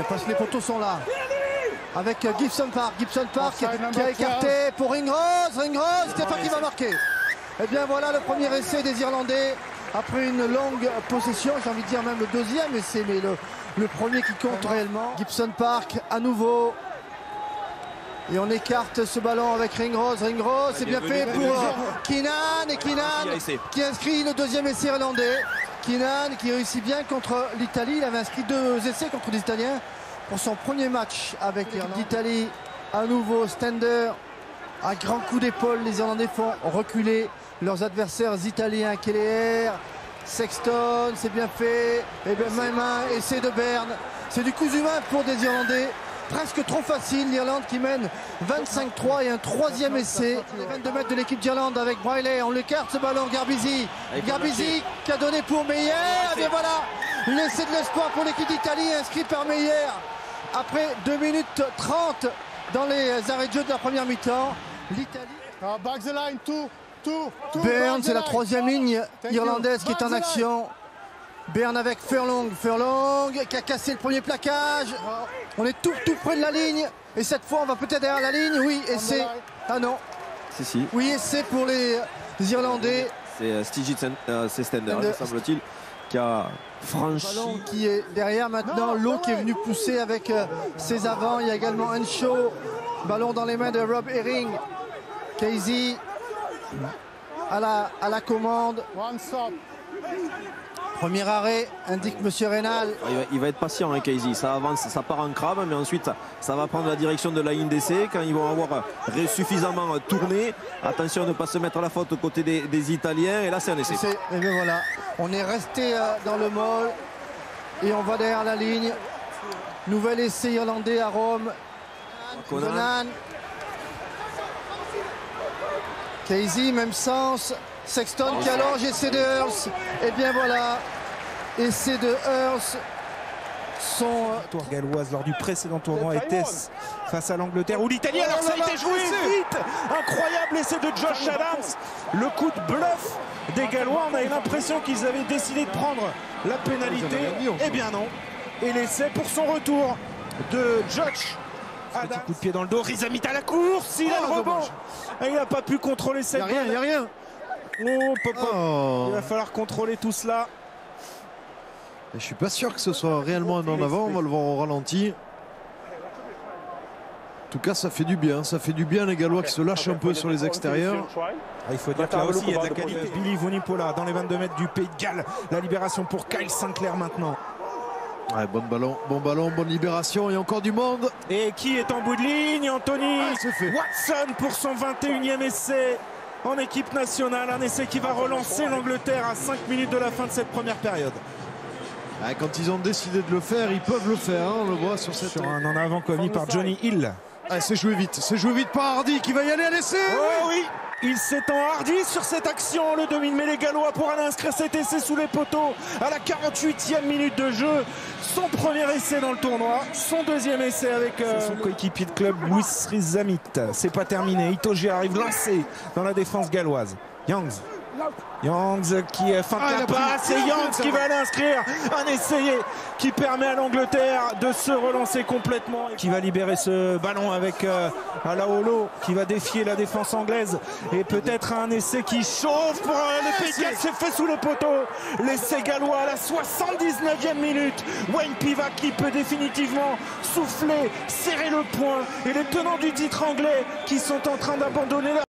parce que les poteaux sont là. Avec Gibson Park qui a écarté pour Ringrose, Stéphane qui va marquer. Et bien voilà le premier essai des Irlandais après une longue possession, j'ai envie de dire même le deuxième essai, mais le premier qui compte réellement. Gibson Park à nouveau. Et on écarte ce ballon avec Ringrose, c'est bien fait pour Keenan, et Keenan qui inscrit le deuxième essai irlandais. Keenan qui réussit bien contre l'Italie, il avait inscrit 2 essais contre les Italiens pour son premier match avec l'Italie. À nouveau Stender, un grand coup d'épaule, les Irlandais font reculer leurs adversaires italiens. Kelleher, Sexton, c'est bien fait, et bien même un essai de Berne, c'est du coup humain pour des Irlandais. Presque trop facile, l'Irlande qui mène 25-3 et un troisième essai. Les 22 mètres de l'équipe d'Irlande avec Briley, on l'écarte ce ballon, Garbisi qui a donné pour Meyer, et voilà l'essai de l'espoir pour l'équipe d'Italie inscrit par Meyer après 2 minutes 30 dans les arrêts de jeu de la première mi-temps. L'Italie. Berne, c'est la troisième ligne irlandaise qui est en action. Berne avec Furlong qui a cassé le premier plaquage. On est tout près de la ligne. Et cette fois, on va peut-être derrière la ligne. Oui, essai. Ah non. Si. Oui, essai pour les Irlandais. C'est Stender, semble-t-il, qui a franchi. Le ballon qui est derrière maintenant. Lowe qui est venu pousser avec ses avants. Il y a également Henshaw. Ballon dans les mains de Rob Herring. Casey à la commande. Premier arrêt, indique Monsieur Reynal. Il va être patient, hein, Casey. Ça avance, ça part en crabe, mais ensuite ça va prendre la direction de la ligne d'essai. Quand ils vont avoir suffisamment tourné, attention à ne pas se mettre à la faute aux côtés des Italiens. Et là, c'est un essai. Et bien voilà, on est resté dans le môle et on va derrière la ligne. Nouvel essai irlandais à Rome. Conan. Casey, même sens. Sexton qui allonge, essai de Hurst. Et bien voilà, essai de Hurst. Son tour galloise lors du précédent tournoi était face à l'Angleterre où l'Italie, alors ça a été joué vite. Incroyable essai de Josh Adams. Le coup de bluff des Gallois, on avait l'impression qu'ils avaient décidé de prendre la pénalité. Eh bien non. Et l'essai pour son retour de Josh Adams. Petit coup de pied dans le dos, Rizamit à la course, il a le rebond. Et il n'a pas pu contrôler cette balle. Il n'y a rien. Il va falloir contrôler tout cela. Je suis pas sûr que ce soit réellement un en avant. On va le voir au ralenti. En tout cas, ça fait du bien. Ça fait du bien les Gallois qui se lâchent un peu sur les extérieurs. Il faut dire que là aussi il y a de la qualité. Billy Vunipola dans les 22 mètres du Pays de Galles. La libération pour Kyle Sinclair maintenant. Ouais, bon ballon, bonne libération. Il y a encore du monde. Et qui est en bout de ligne? Anthony Watson pour son 21e essai en équipe nationale. Un essai qui va relancer l'Angleterre à 5 minutes de la fin de cette première période. Quand ils ont décidé de le faire, ils peuvent le faire. On le voit sur un en avant commis par Johnny Hill. C'est joué vite par Hardy qui va y aller à l'essai. Oh oui, il s'est enhardi sur cette action. Le domine, mais les Gallois pour aller inscrire cet essai sous les poteaux à la 48e minute de jeu. Son premier essai dans le tournoi, son deuxième essai avec son coéquipier de club Louis Rizamit. C'est pas terminé. Itoje arrive lancé dans la défense galloise. Youngs qui feinte la passe, et Youngs qui va aller inscrire un essai qui permet à l'Angleterre de se relancer complètement, qui va libérer ce ballon avec Alaolo qui va défier la défense anglaise, et peut-être un essai qui chauffe pour le Pays de Galles. C'est fait sous le poteau, l'essai gallois à la 79e minute. Wayne Pivac qui peut définitivement souffler, serrer le poing, et les tenants du titre anglais qui sont en train d'abandonner